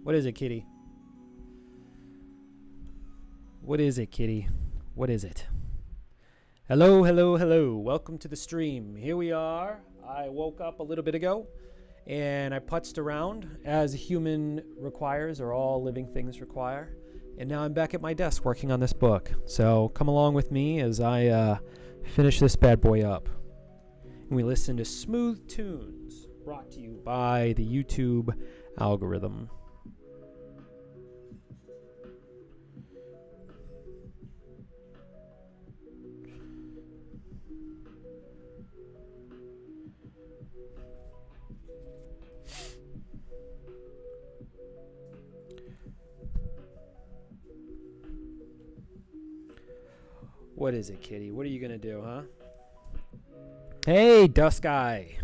What is it, kitty? What is it, kitty? What is it? Hello, hello, hello. Welcome to the stream. Here we are. I woke up a little bit ago and I putzed around as a human requires, or all living things require. And now I'm back at my desk working on this book. So come along with me as I finish this bad boy up. And we listen to smooth tunes brought to you by the YouTube algorithm. What is it, kitty? What are you going to do, huh? Hey, Dusk Eye.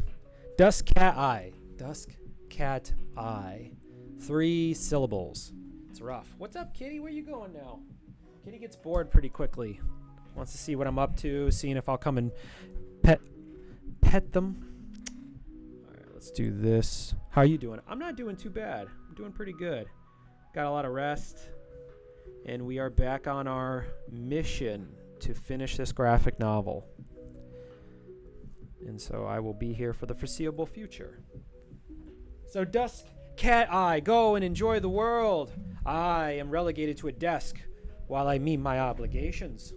Dusk Cat Eye. Dusk Cat Eye. 3 syllables. It's rough. What's up, kitty? Where you going now? Kitty gets bored pretty quickly. Wants to see what I'm up to, seeing if I'll come and pet them. All right, let's do this. How are you doing? I'm not doing too bad. I'm doing pretty good. Got a lot of rest. And we are back on our mission to finish this graphic novel. And so I will be here for the foreseeable future. So Dusk Cat Eye, go and enjoy the world. I am relegated to a desk while I meet my obligations.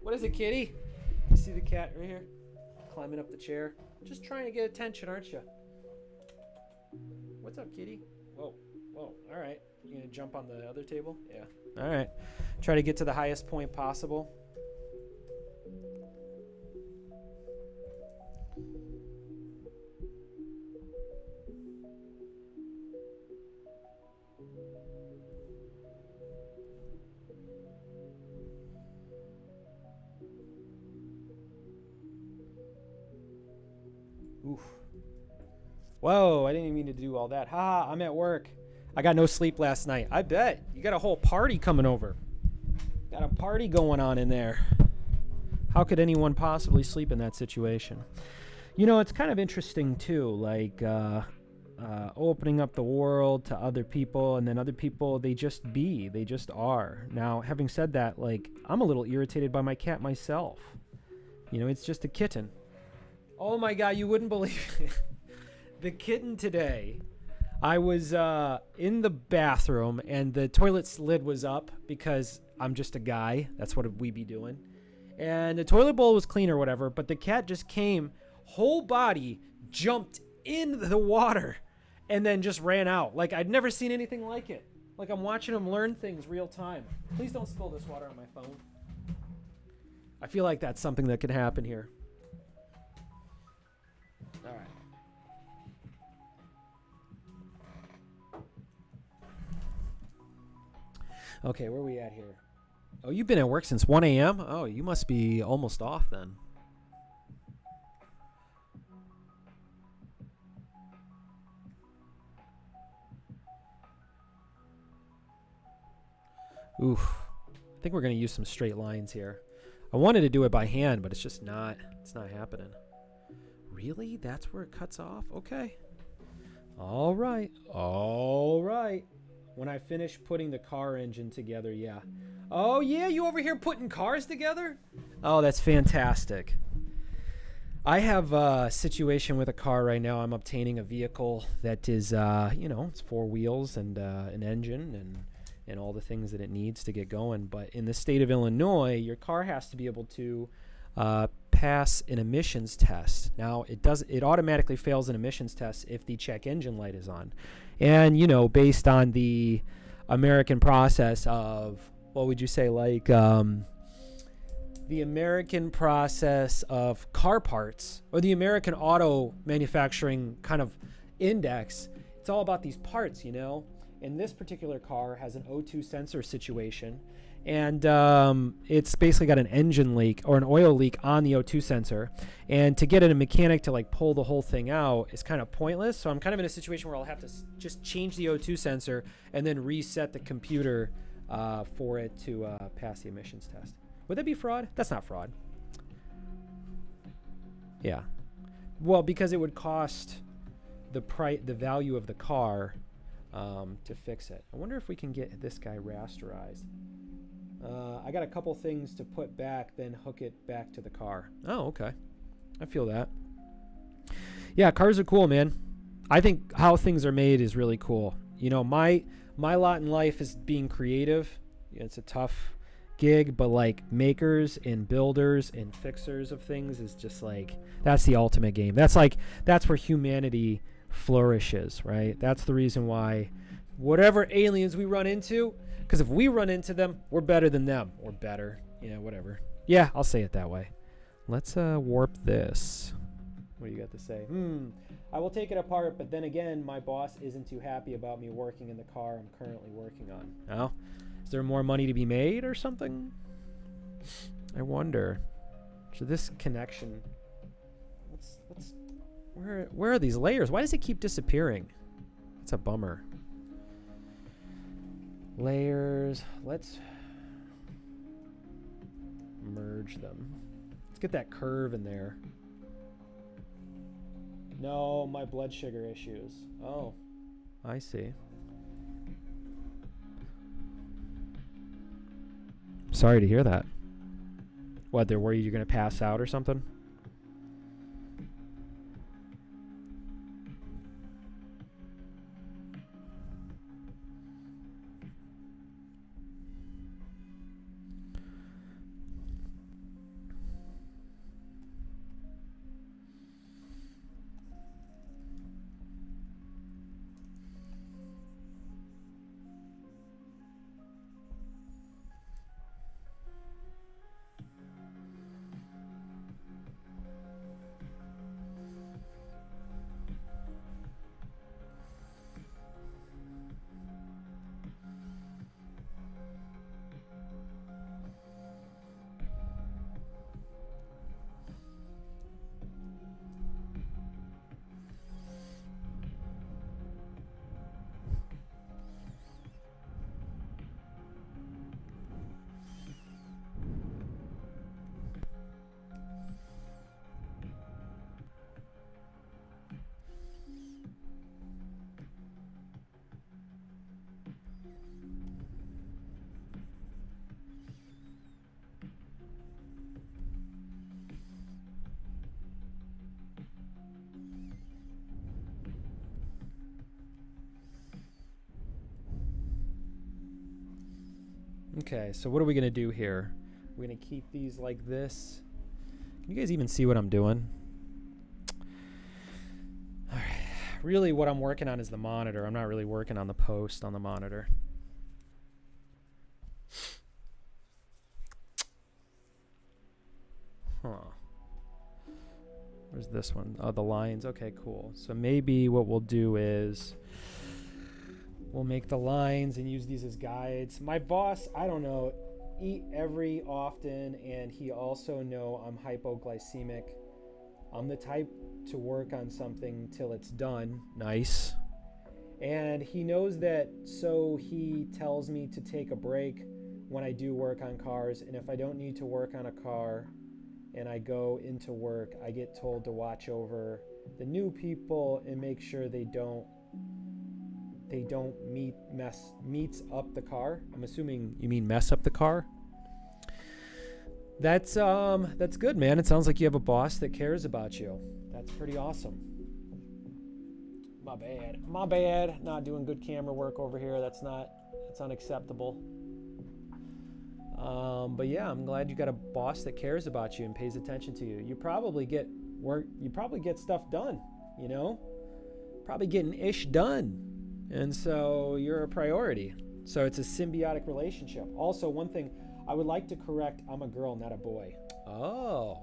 What is it, kitty? You see the cat right here? Climbing up the chair. Just trying to get attention, aren't you? What's up, kitty? Whoa. All right. You gonna jump on the other table? Yeah. All right. Try to get to the highest point possible. Oof. Whoa, I didn't even mean to do all that. Ha, I'm at work. I got no sleep last night. I bet. You got a whole party coming over. Got a party going on in there. How could anyone possibly sleep in that situation? You know, it's kind of interesting, too, like opening up the world to other people, and then other people, they just are. Now, having said that, like, I'm a little irritated by my cat myself. You know, it's just a kitten. Oh, my God, you wouldn't believe it. The kitten today, I was in the bathroom and the toilet lid was up because I'm just a guy. That's what we be doing. And the toilet bowl was clean or whatever, but the cat just came, whole body jumped in the water and then just ran out. Like, I'd never seen anything like it. Like, I'm watching him learn things real time. Please don't spill this water on my phone. I feel like that's something that could happen here. All right. Okay, where are we at here? Oh, you've been at work since 1 a.m.? Oh, you must be almost off then. Oof. I think we're going to use some straight lines here. I wanted to do it by hand, but it's just not. It's not happening. Really? That's where it cuts off? Okay. All right. All right. When I finish putting the car engine together, yeah. Oh, yeah, you over here putting cars together? Oh, that's fantastic. I have a situation with a car right now. I'm obtaining a vehicle that is, it's 4 wheels and an engine and all the things that it needs to get going. But in the state of Illinois, your car has to be able to pass an emissions test. Now, it automatically fails an emissions test if the check engine light is on. And, based on the American process of, what would you say, like the American process of car parts, or the American auto manufacturing kind of index, it's all about these parts, And this particular car has an O2 sensor situation. And it's basically got an engine leak or an oil leak on the O2 sensor. And to get a mechanic to pull the whole thing out is kind of pointless. So I'm kind of in a situation where I'll have to just change the O2 sensor and then reset the computer for it to pass the emissions test. Would that be fraud? That's not fraud. Yeah. Well, because it would cost the value of the car to fix it. I wonder if we can get this guy rasterized. I got a couple things to put back, then hook it back to the car. Oh, okay. I feel that. Yeah, cars are cool, man. I think how things are made is really cool. You know, my lot in life is being creative. It's a tough gig, but like makers and builders and fixers of things is just like, that's the ultimate game. That's where humanity flourishes, right? That's the reason why whatever aliens we run into, because if we run into them, we're better than them, or better, whatever. Yeah, I'll say it that way. Let's warp this. What do you got to say? I will take it apart, but then again, my boss isn't too happy about me working in the car I'm currently working on. Oh, is there more money to be made or something? I wonder. So this connection, where are these layers? Why does it keep disappearing? It's a bummer. Layers, let's merge them. Let's get that curve in there. No, my blood sugar issues. Oh, I see. Sorry to hear that. What, they're worried you're going to pass out or something? Okay, so what are we going to do here? We're going to keep these like this. Can you guys even see what I'm doing? All right. Really what I'm working on is the monitor. I'm not really working on the post on the monitor. Huh. Where's this one? Oh, the lines. Okay, cool. So maybe what we'll do is we'll make the lines and use these as guides. My boss, I don't know, eat every often, and he also know I'm hypoglycemic. I'm the type to work on something till it's done. Nice. And he knows that, so he tells me to take a break when I do work on cars. And if I don't need to work on a car and I go into work, I get told to watch over the new people and make sure they don't meets up the car. I'm assuming you mean mess up the car. That's good, man. It sounds like you have a boss that cares about you. That's pretty awesome. My bad. Not doing good camera work over here. That's unacceptable. But yeah, I'm glad you got a boss that cares about you and pays attention to you. You probably get stuff done, probably getting ish done. And so you're a priority. So it's a symbiotic relationship. Also, one thing I would like to correct, I'm a girl, not a boy. Oh,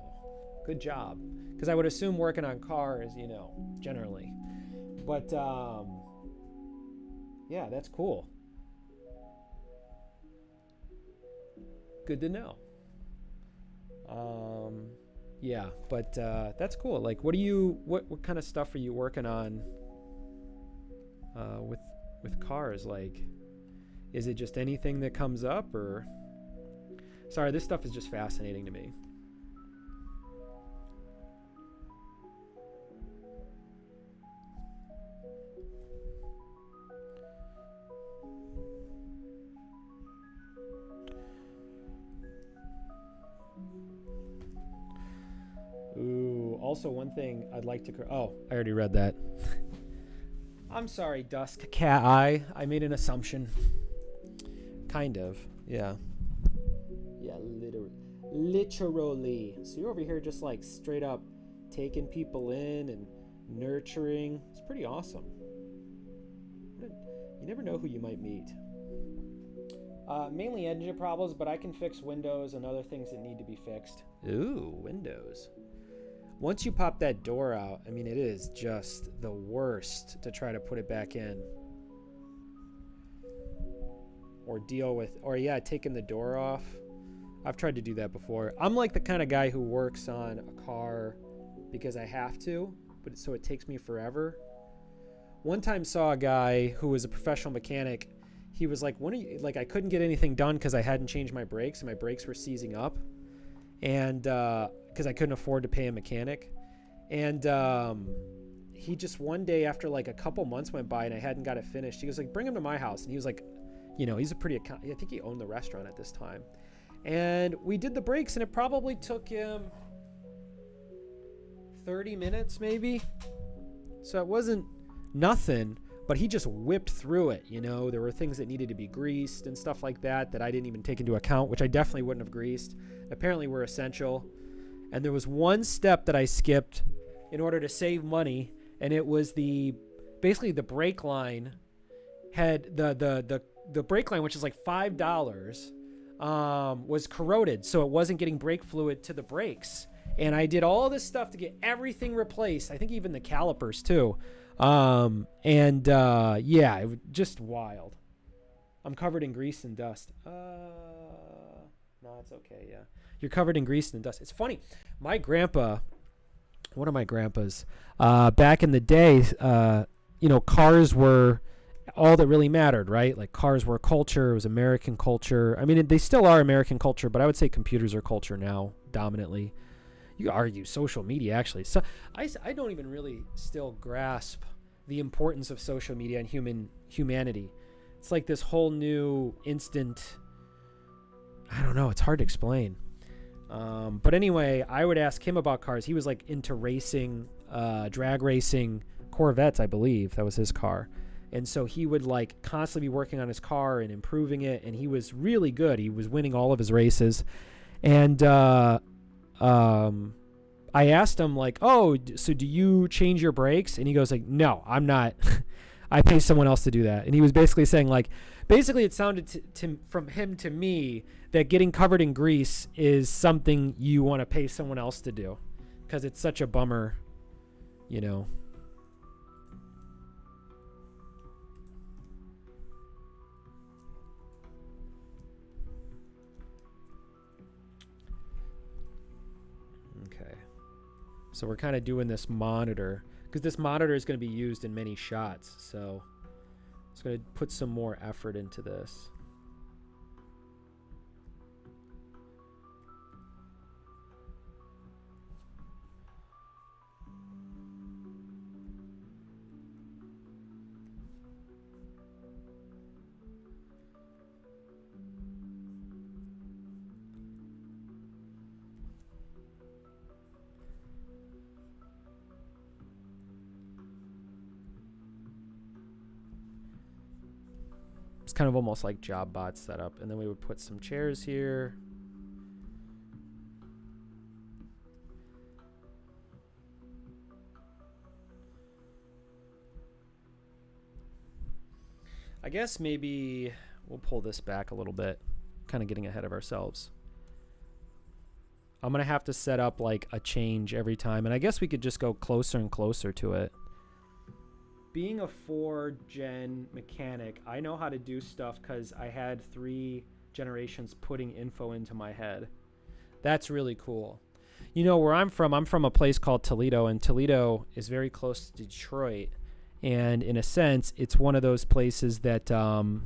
good job. Because I would assume working on cars, generally. But, yeah, that's cool. Good to know. Yeah, but that's cool. Like, what kind of stuff are you working on with cars? Like, is it just anything that comes up, or? Sorry, this stuff is just fascinating to me. also one thing I'd like to... Oh, I already read that. I'm sorry, Dusk Cat Eye. I made an assumption. Kind of, yeah. Yeah, literally. So you're over here just like straight up taking people in and nurturing. It's pretty awesome. You never know who you might meet. Mainly engine problems, but I can fix windows and other things that need to be fixed. Ooh, windows. Once you pop that door out, I mean, it is just the worst to try to put it back in. Or deal with, or yeah, taking the door off. I've tried to do that before. I'm like the kind of guy who works on a car because I have to, but so it takes me forever. One time saw a guy who was a professional mechanic. He was like, "When are you?" Like, I couldn't get anything done because I hadn't changed my brakes and my brakes were seizing up, and because I couldn't afford to pay a mechanic. And he just one day after like a couple months went by and I hadn't got it finished, he was like, "Bring him to my house." And he was like, you know, he's a pretty, I think he owned the restaurant at this time. And we did the brakes and it probably took him 30 minutes maybe. So it wasn't nothing, but he just whipped through it. You know, there were things that needed to be greased and stuff like that that I didn't even take into account, which I definitely wouldn't have greased. Apparently were essential. And there was one step that I skipped in order to save money. And it was basically the brake line had the brake line, which is like $5, was corroded. So it wasn't getting brake fluid to the brakes. And I did all this stuff to get everything replaced. I think even the calipers too. Yeah, it was just wild. I'm covered in grease and dust. No, it's okay. Yeah. You're covered in grease and dust. It's funny. My grandpa, one of my grandpas, back in the day, cars were all that really mattered, right? Like cars were culture. It was American culture. I mean, they still are American culture, but I would say computers are culture now dominantly. You could argue social media, actually. So I don't even really still grasp the importance of social media and humanity. It's like this whole new instant, I don't know, it's hard to explain. But anyway, I would ask him about cars. He was like into racing, drag racing, Corvettes, I believe. That was his car. And so he would like constantly be working on his car and improving it. And he was really good. He was winning all of his races. And I asked him like, "Oh, so do you change your brakes?" And he goes like, "No, I'm not. I pay someone else to do that." And he was basically saying like, basically it sounded from him to me that getting covered in grease is something you want to pay someone else to do because it's such a bummer, you know. Okay. So we're kind of doing this monitor because this monitor is going to be used in many shots. So it's going to put some more effort into this. It's kind of almost like job bot setup. And then we would put some chairs here. I guess maybe we'll pull this back a little bit, kind of getting ahead of ourselves. I'm going to have to set up like a change every time. And I guess we could just go closer and closer to it. Being a 4-gen mechanic, I know how to do stuff because I had 3 generations putting info into my head. That's really cool. You know, where I'm from a place called Toledo, and Toledo is very close to Detroit. And in a sense, it's one of those places that I'm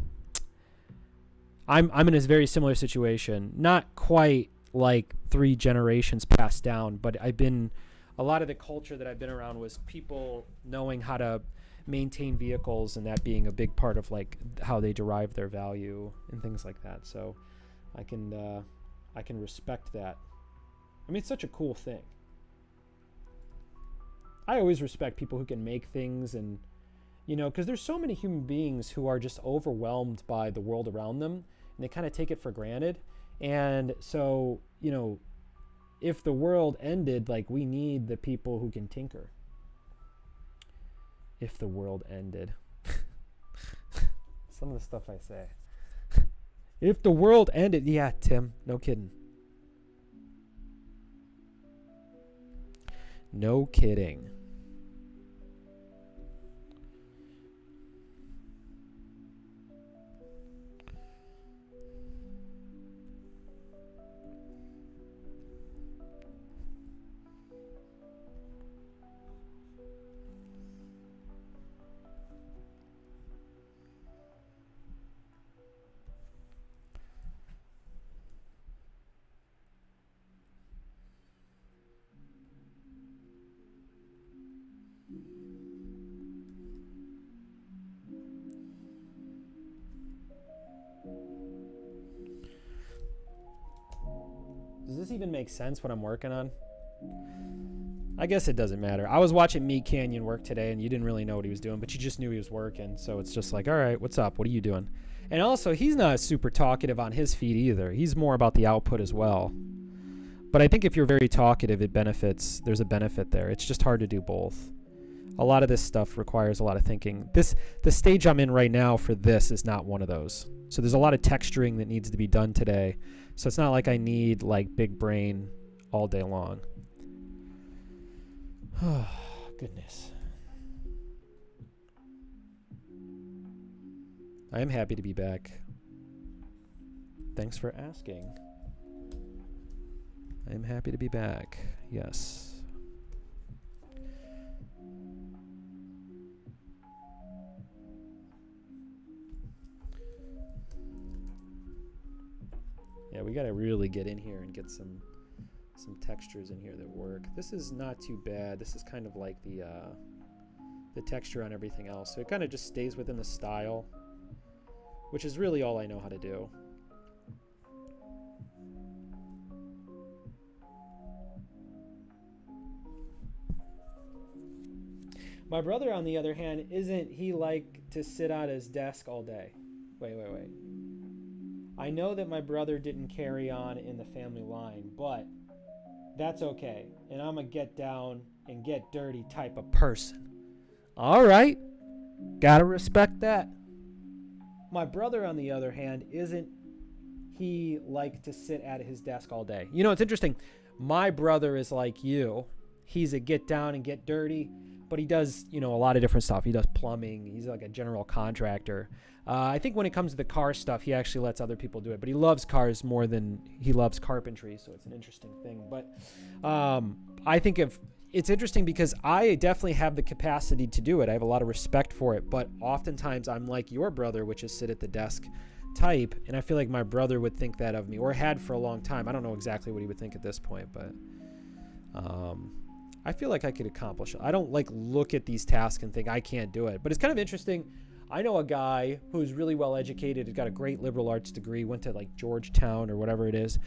in a very similar situation. Not quite like 3 generations passed down, but a lot of the culture that I've been around was people knowing how to maintain vehicles and that being a big part of like how they derive their value and things like that. So I can respect that. I mean, it's such a cool thing. I always respect people who can make things, and because there's so many human beings who are just overwhelmed by the world around them, and they kind of take it for granted. And so, if the world ended, like, we need the people who can tinker. If the world ended. Some of the stuff I say. If the world ended, yeah, Tim, no kidding. No kidding. Does this even make sense what I'm working on? I guess it doesn't matter. I was watching Meat Canyon work today, and you didn't really know what he was doing, but you just knew he was working. So it's just like, all right, what's up? What are you doing? And also, he's not super talkative on his feed either. He's more about the output as well. But I think if you're very talkative, it benefits. There's a benefit there. It's just hard to do both. A lot of this stuff requires a lot of thinking. The stage I'm in right now for this is not one of those. So there's a lot of texturing that needs to be done today. So it's not like I need like big brain all day long. Oh, goodness. I am happy to be back. Thanks for asking. I am happy to be back. Yes. Yeah, we gotta really get in here and get some textures in here that work. This is not too bad. This is kind of like the texture on everything else. So it kind of just stays within the style, which is really all I know how to do. My brother, on the other hand, isn't he like to sit at his desk all day? Wait. I know that my brother didn't carry on in the family line, but that's okay. And I'm a get down and get dirty type of person. All right. Gotta respect that. My brother, on the other hand, isn't he like to sit at his desk all day? It's interesting. My brother is like you. He's a get down and get dirty, but he does, a lot of different stuff. He does plumbing. He's like a general contractor. I think when it comes to the car stuff, he actually lets other people do it, but he loves cars more than he loves carpentry. So it's an interesting thing. But I think it's interesting because I definitely have the capacity to do it. I have a lot of respect for it, but oftentimes I'm like your brother, which is sit at the desk type. And I feel like my brother would think that of me, or had for a long time. I don't know exactly what he would think at this point, but I feel like I could accomplish it. I don't like look at these tasks and think I can't do it, but it's kind of interesting. I know a guy who's really well educated, has got a great liberal arts degree, went to like Georgetown or whatever it is,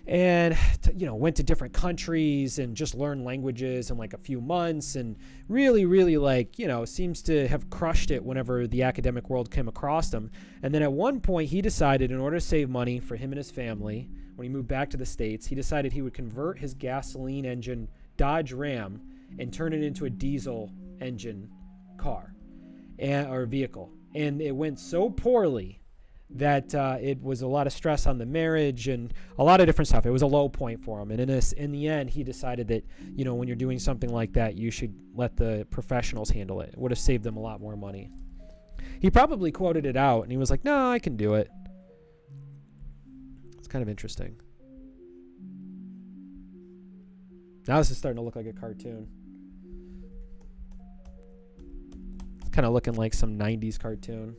and went to different countries and just learned languages in like a few months, and really like seems to have crushed it whenever the academic world came across him. And then at one point he decided, in order to save money for him and his family, when he moved back to the States, he decided he would convert his gasoline engine Dodge Ram and turn it into a diesel engine car or vehicle. And it went so poorly that it was a lot of stress on the marriage and a lot of different stuff. It was a low point for him. And in the end, he decided that, when you're doing something like that, you should let the professionals handle it. It would have saved them a lot more money. He probably quoted it out, and he was like, no, I can do it. It's kind of interesting. Now this is starting to look like a cartoon. It's kind of looking like some 90s cartoon.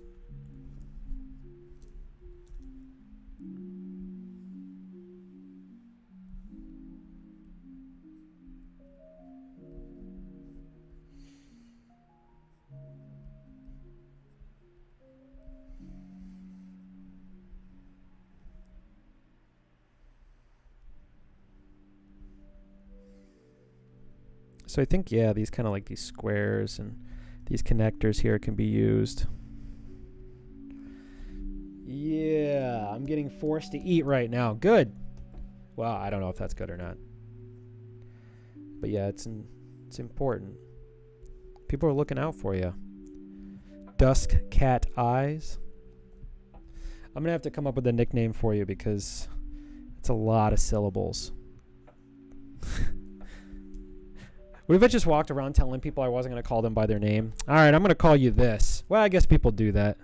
So I think, yeah, these kind of like these squares and these connectors here can be used. Yeah, I'm getting forced to eat right now. Good. Well, I don't know if that's good or not. But yeah, it's important. People are looking out for you. Dusk cat eyes. I'm going to have to come up with a nickname for you because it's a lot of syllables. What if I just walked around telling people I wasn't going to call them by their name? All right, I'm going to call you this. Well, I guess people do that.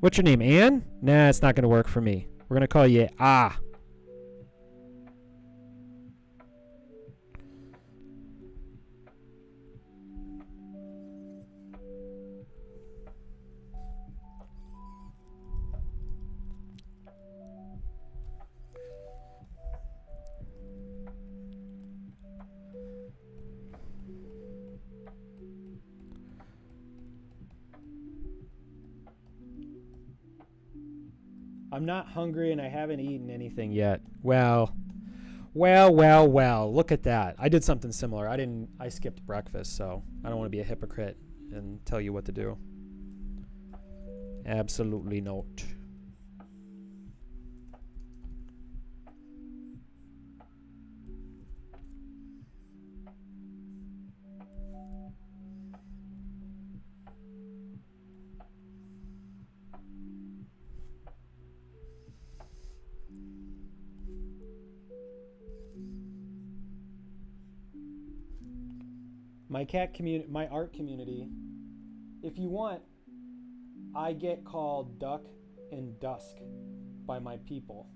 What's your name, Ann? Nah, it's not going to work for me. We're going to call you Ah. I'm not hungry and I haven't eaten anything yet. Well. Look at that. I did something similar. I skipped breakfast, so I don't want to be a hypocrite and tell you what to do. Absolutely not. My cat community, my art community, if you want, I get called Duck and Dusk by my people.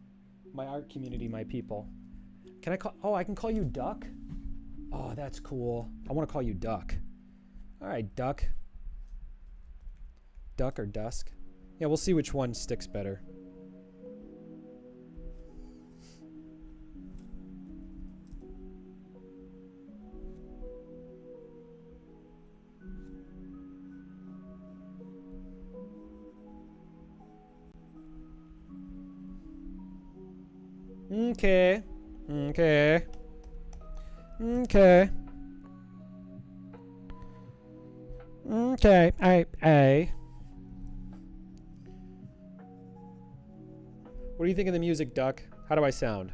My art community, my people. Can I call, oh, I can call you Duck? Oh, that's cool. I want to call you Duck. All right, Duck. Duck or Dusk? Yeah, we'll see which one sticks better. Okay. Okay. Okay. Okay. I. What do you think of the music, Duck? How do I sound?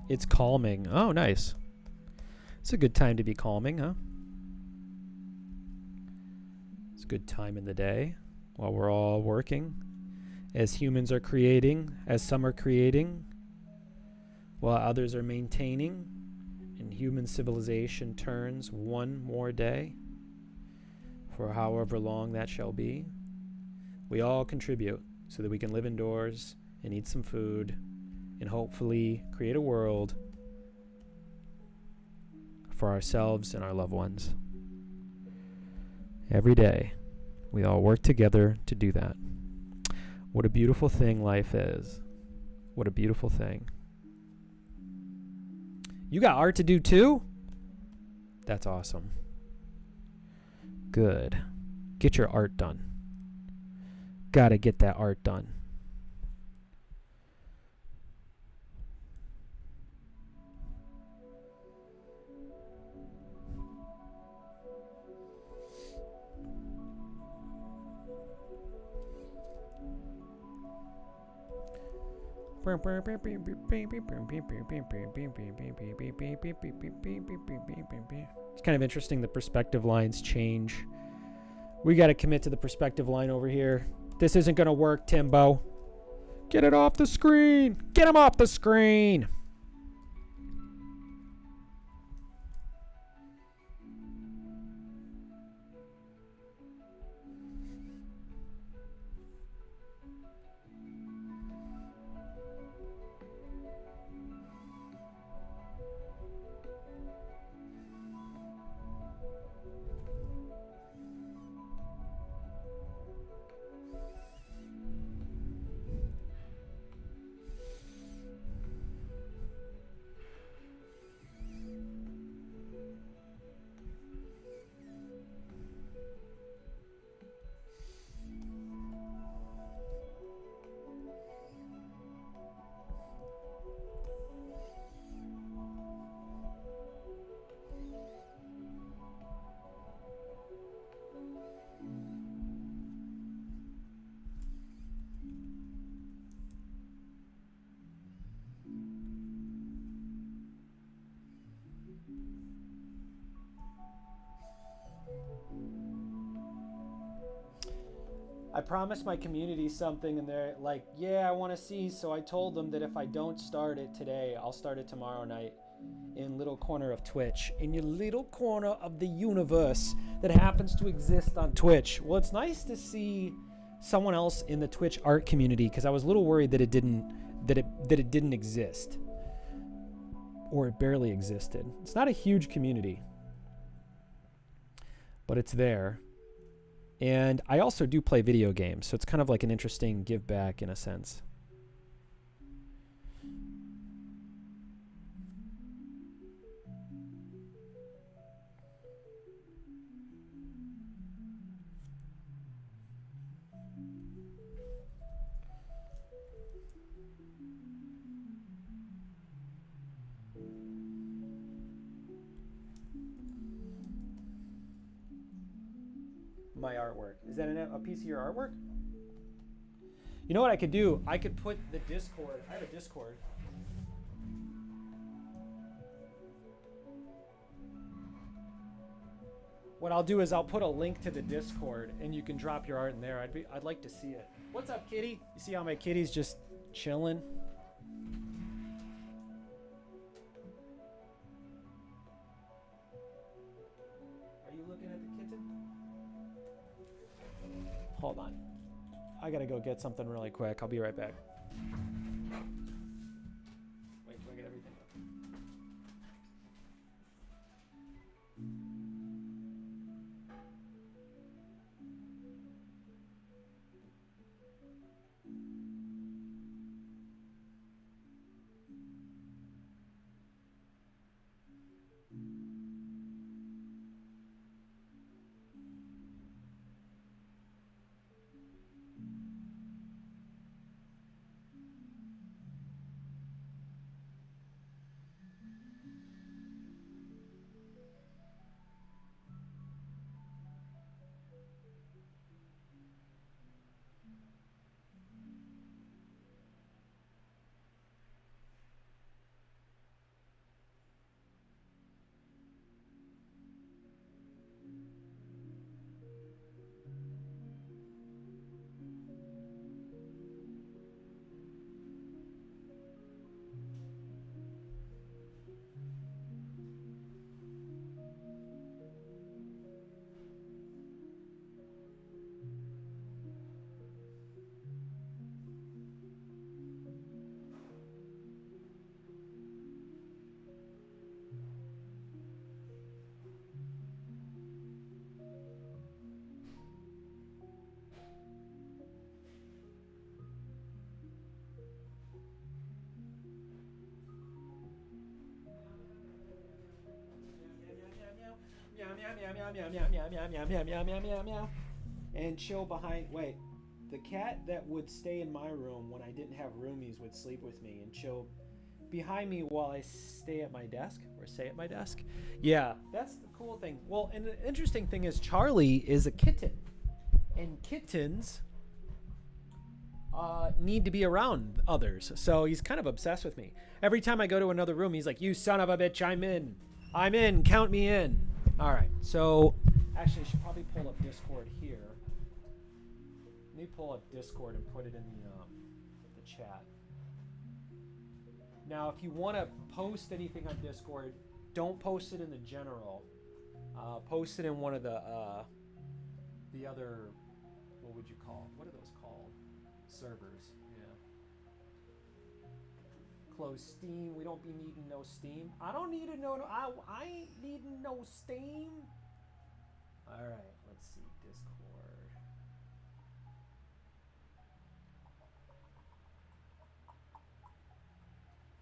It's calming. Oh, nice. It's a good time to be calming, huh? It's a good time in the day while we're all working. As humans are creating, as some are creating, while others are maintaining, and human civilization turns one more day, for however long that shall be. We all contribute so that we can live indoors and eat some food and hopefully create a world for ourselves and our loved ones. Every day, we all work together to do that. What a beautiful thing life is. What a beautiful thing. You got art to do too? That's awesome. Good. Get your art done. Gotta get that art done. It's kind of interesting, the perspective lines change We got to commit to the perspective line over here. This isn't going to work, Timbo. Get it off the screen. Get him off the screen. I promised my community something and they're like, yeah, I want to see. So I told them that if I don't start it today, I'll start it tomorrow night in little corner of Twitch, in your little corner of the universe that happens to exist on Twitch. Well, it's nice to see someone else in the Twitch art community because I was a little worried that it didn't exist or it barely existed. It's not a huge community, but it's there. And I also do play video games, so it's kind of like an interesting give back in a sense. My artwork. Is that a piece of your artwork? You know what I could do? I could put the Discord. I have a Discord. What I'll do is I'll put a link to the Discord and you can drop your art in there. I'd like to see it. What's up, kitty? You see how my kitty's just chilling? Are you looking at the kitten? Hold on. I gotta go get something really quick. I'll be right back. Wait till I get everything up. Meow. And chill behind. Wait, the cat that would stay in my room when I didn't have roomies would sleep with me and chill behind me while I stay at my desk or stay at my desk. Yeah, that's the cool thing. Well, and the interesting thing is Charlie is a kitten, and kittens need to be around others. So he's kind of obsessed with me. Every time I go to another room, he's like, "You son of a bitch, I'm in. I'm in. Count me in." All right. So Actually, I should probably pull up Discord here. Let me pull up Discord and put it in the chat. Now, if you want to post anything on Discord, don't post it in the general. Post it in one of the other, what would you call? What are those called? Servers. Yeah. Close Steam. We don't be needing no Steam. I don't need to know. I ain't needing no Steam. All right. Let's see Discord.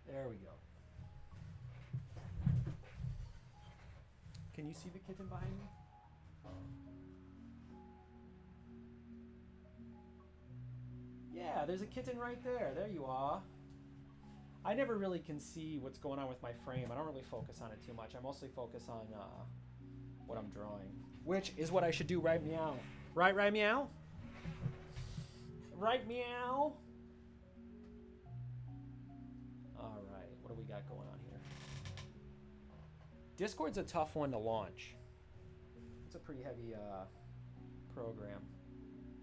There we go. Can you see the kitten behind me? Yeah, there's a kitten right there. There you are. I never really can see what's going on with my frame. I don't really focus on it too much. I mostly focus on what I'm drawing, which is what I should do, right, meow? Right, meow? Right, meow? All right, what do we got going on here? Discord's a tough one to launch. It's a pretty heavy program.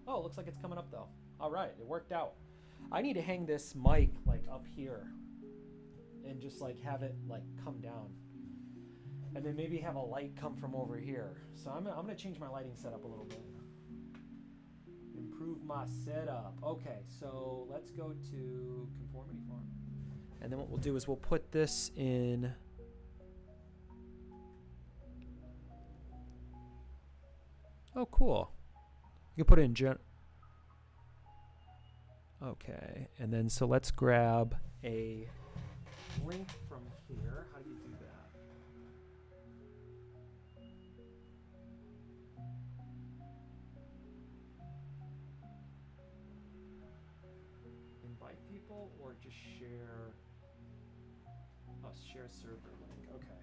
Oh, it looks like it's coming up though. All right, it worked out. I need to hang this mic like up here and just like have it like come down, and then maybe have a light come from over here. So I'm gonna change my lighting setup a little bit. Improve my setup. Okay, so let's go to Conformity Farm, and then what we'll do is we'll put this in. Oh, cool. You can put it in gen. Okay, and then so let's grab a link from here. How do you do that? Invite people or just share? Oh, share server link. Okay.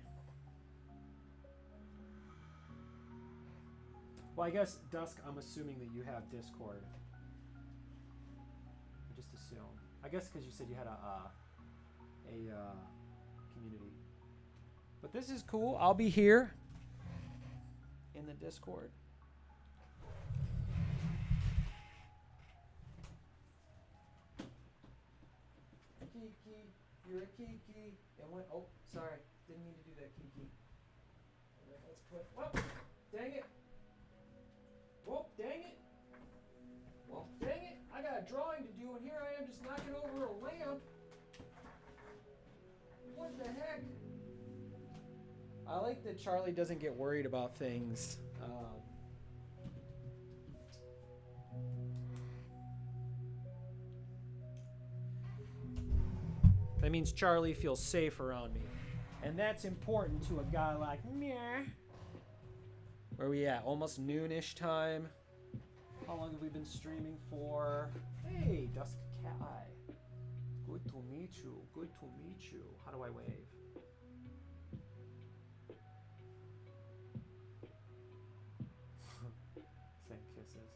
Well, I guess, Dusk, I'm assuming that you have Discord. I just assume. I guess because you said you had a community. But this is cool. I'll be here in the Discord. Kiki, you're a Kiki. And when, oh, sorry. Didn't mean to do that, Kiki. Right, let's put, whoop, dang it. Whoop, dang it. Well, dang it, I got a drawing to do, and here I am just knocking over a lamp. What the heck? I like that Charlie doesn't get worried about things. That means Charlie feels safe around me. And that's important to a guy like me. Where are we at? Almost noonish time. How long have we been streaming for? Hey, Dusk Kai. Good to meet you. Good to meet you. How do I wave? Send kisses.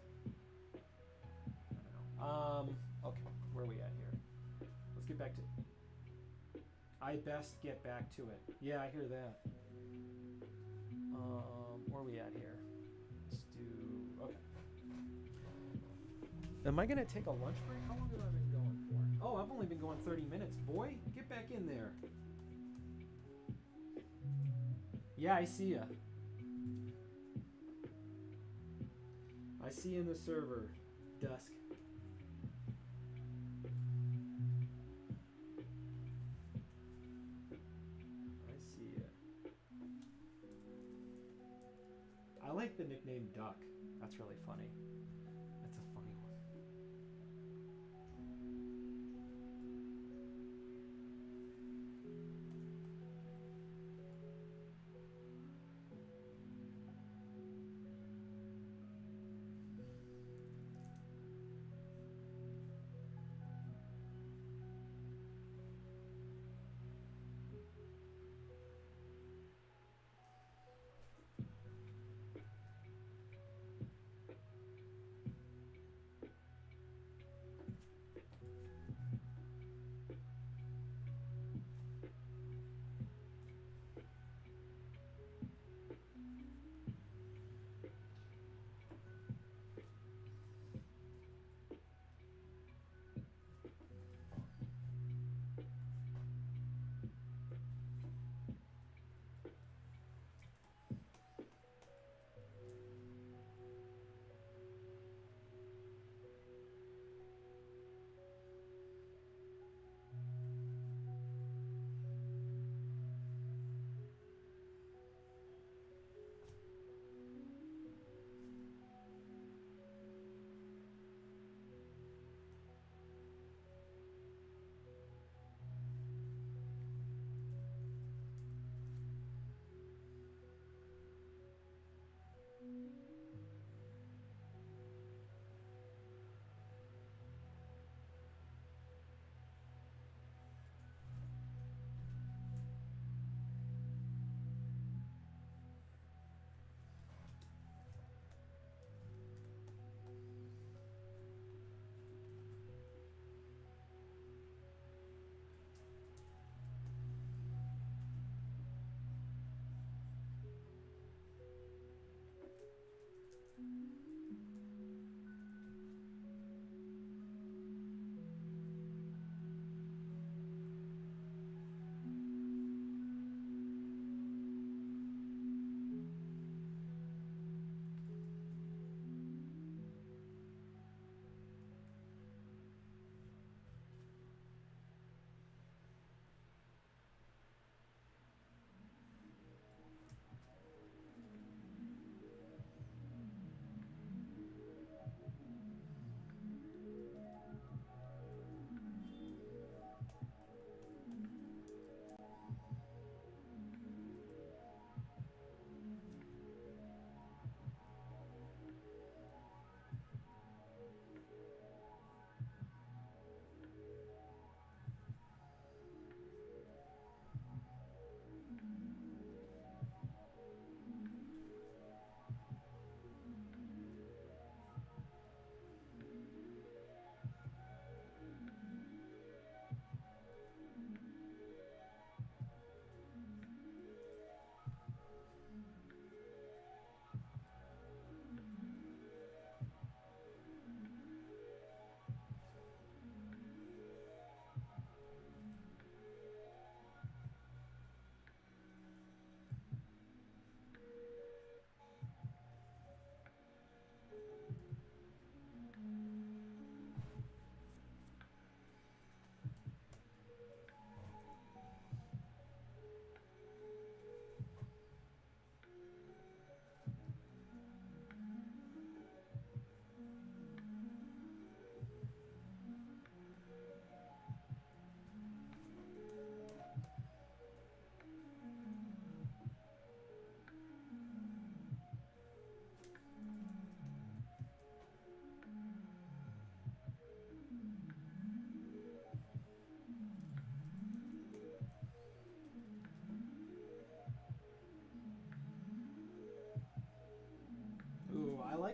I don't know. Okay, where are we at here? Let's get back to. I best get back to it. Yeah, I hear that. Where are we at here? Let's do. Okay. Am I gonna take a lunch break? How long have I been going for? Oh, I've only been going 30 minutes. Boy, get back in there. Yeah, I see ya. I see you in the server, Dusk. I see ya. I like the nickname Duck. That's really funny. That's a funny one.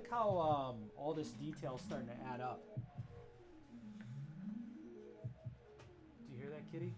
like how all this detail's starting to add up. Do you hear that, kitty?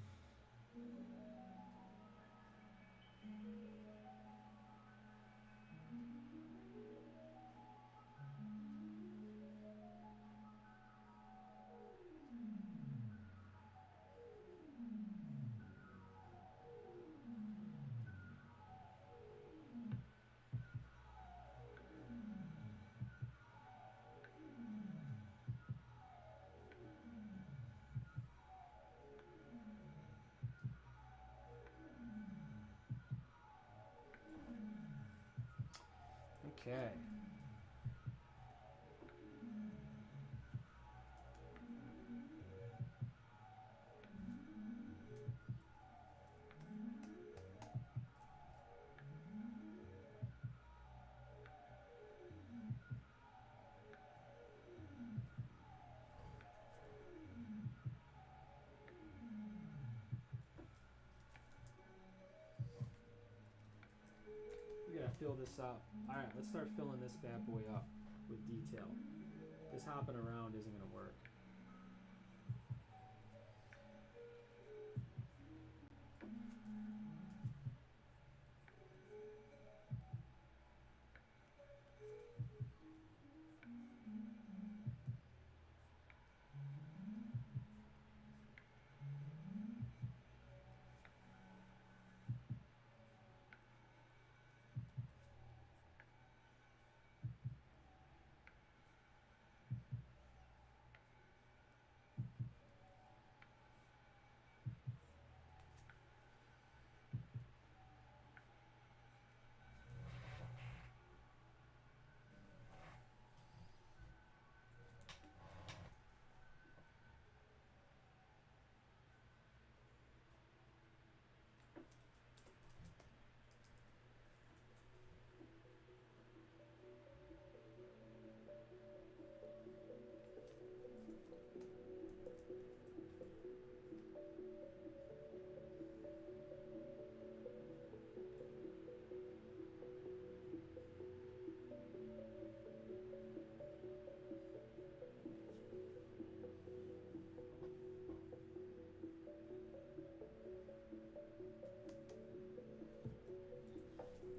Okay. We gotta fill this up. Alright, let's start filling this bad boy up with detail. This hopping around isn't gonna work.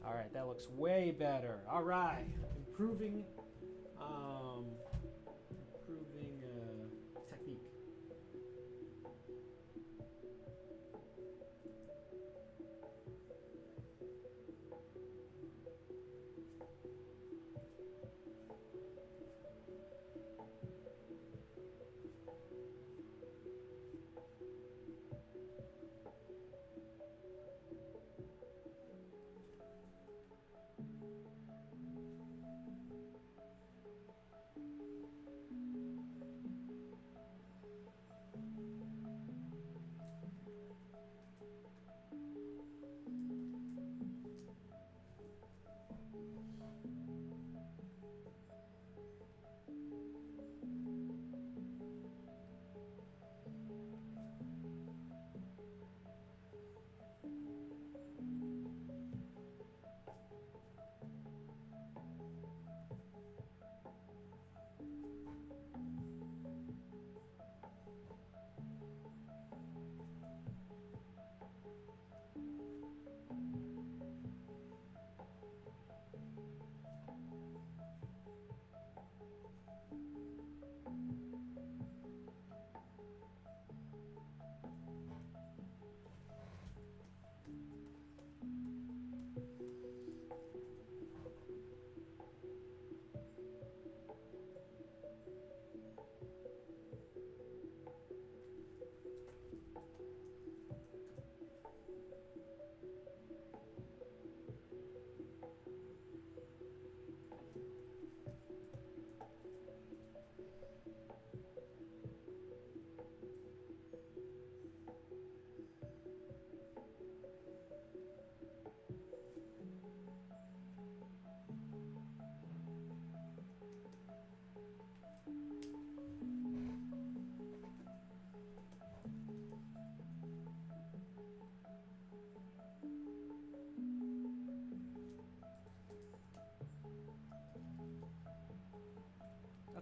All right, that looks way better. All right, improving technique.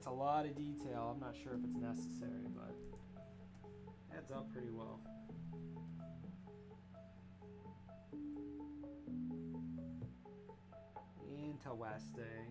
That's a lot of detail. I'm not sure if it's necessary, but adds up pretty well. Interesting.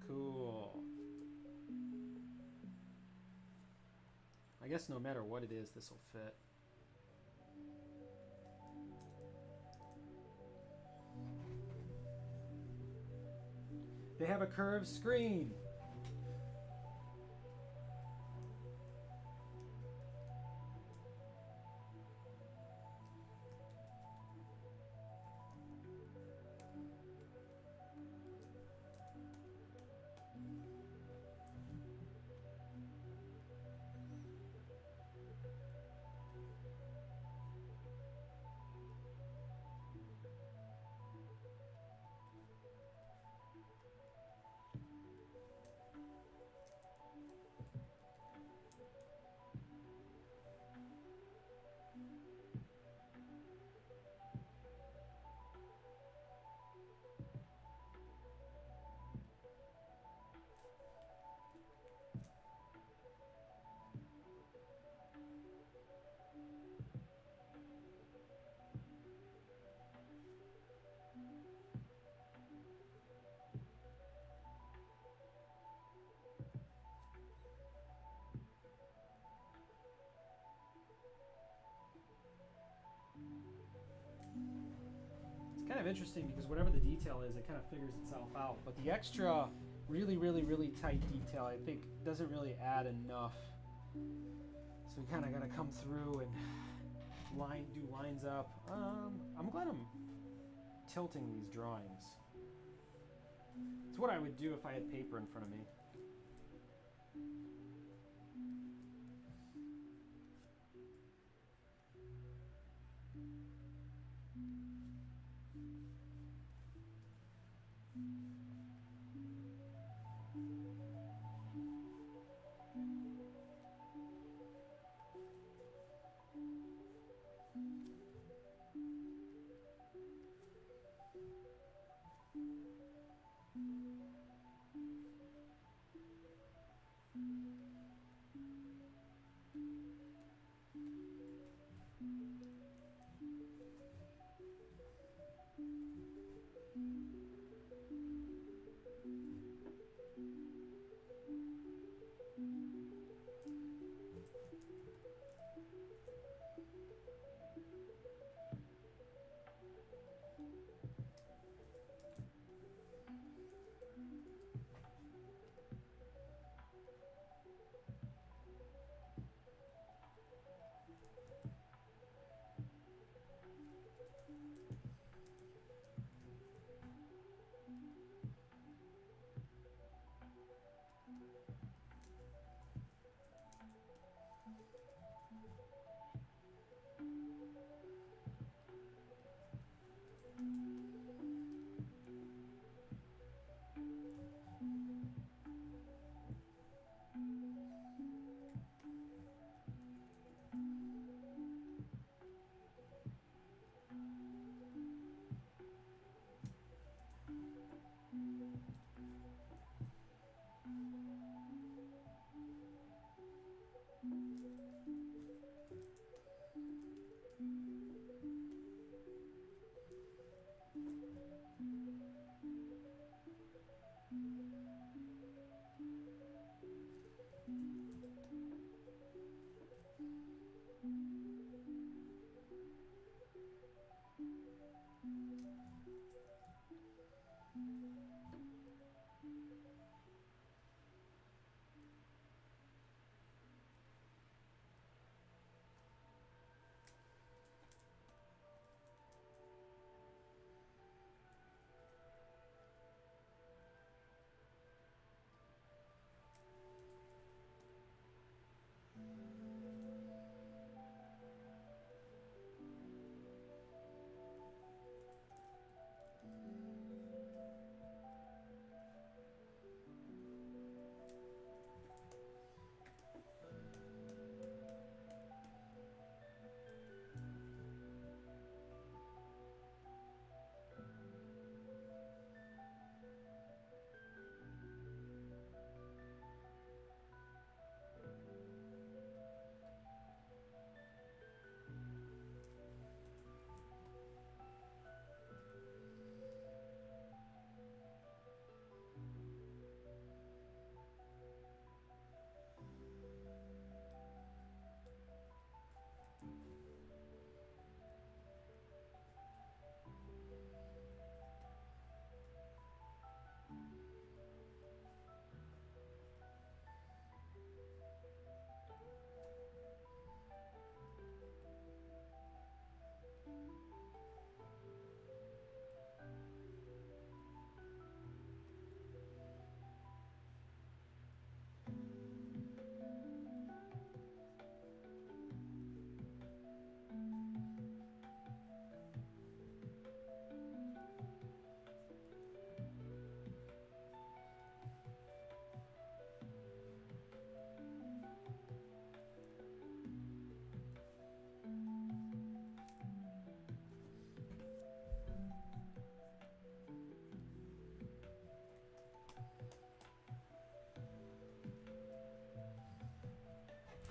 Cool. I guess no matter what it is, this will fit. They have a curved screen. Kind of interesting because whatever the detail is, it kind of figures itself out. But the extra, really tight detail, I think, doesn't really add enough. So we kind of got to come through and do lines up. I'm glad I'm tilting these drawings. It's what I would do if I had paper in front of me.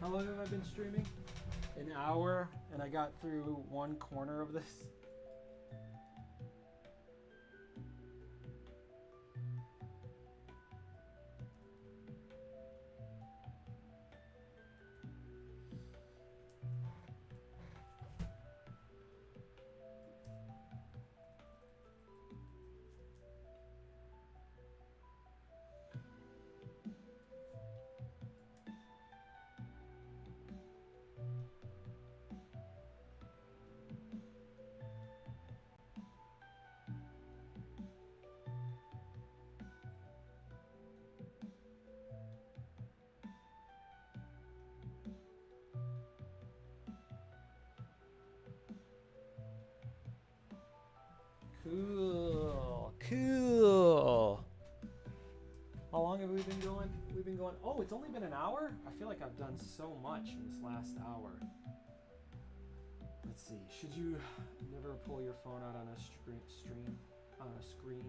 How long have I been streaming? An hour, and I got through one corner of this. Cool, cool. How long have we been going? We've been going, oh, it's only been an hour? I feel like I've done so much in this last hour. Let's see, should you never pull your phone out on a screen?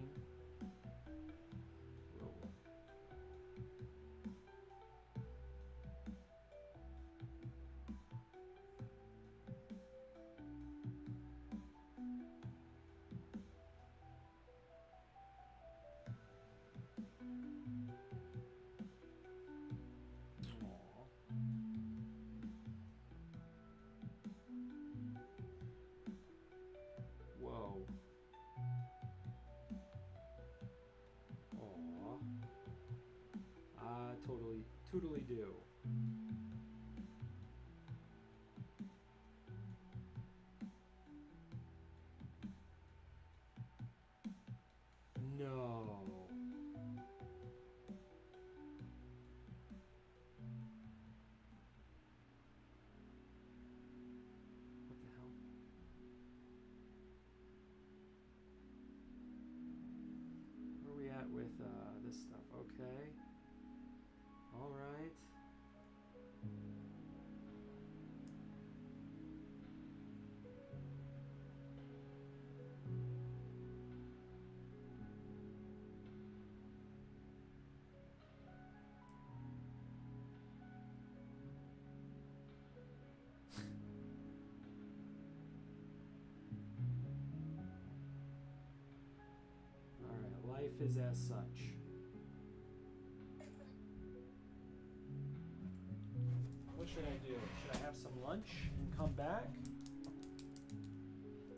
Whoa. Whoa. Aw. Totally do. No. What the hell? Where are we at with this stuff? Okay. All right. All right. Life is as such. What should I do? Should I have some lunch and come back?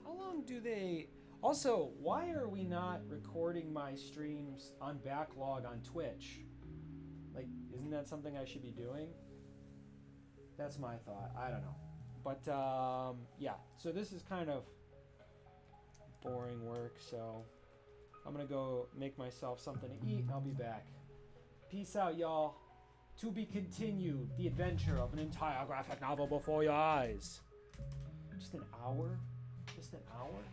How long do they... Also, why are we not recording my streams on backlog on Twitch? Like, isn't that something I should be doing? That's my thought. I don't know. But, yeah. So this is kind of boring work, so I'm going to go make myself something to eat, and I'll be back. Peace out, y'all. To be continued, the adventure of an entire graphic novel before your eyes. Just an hour? Just an hour?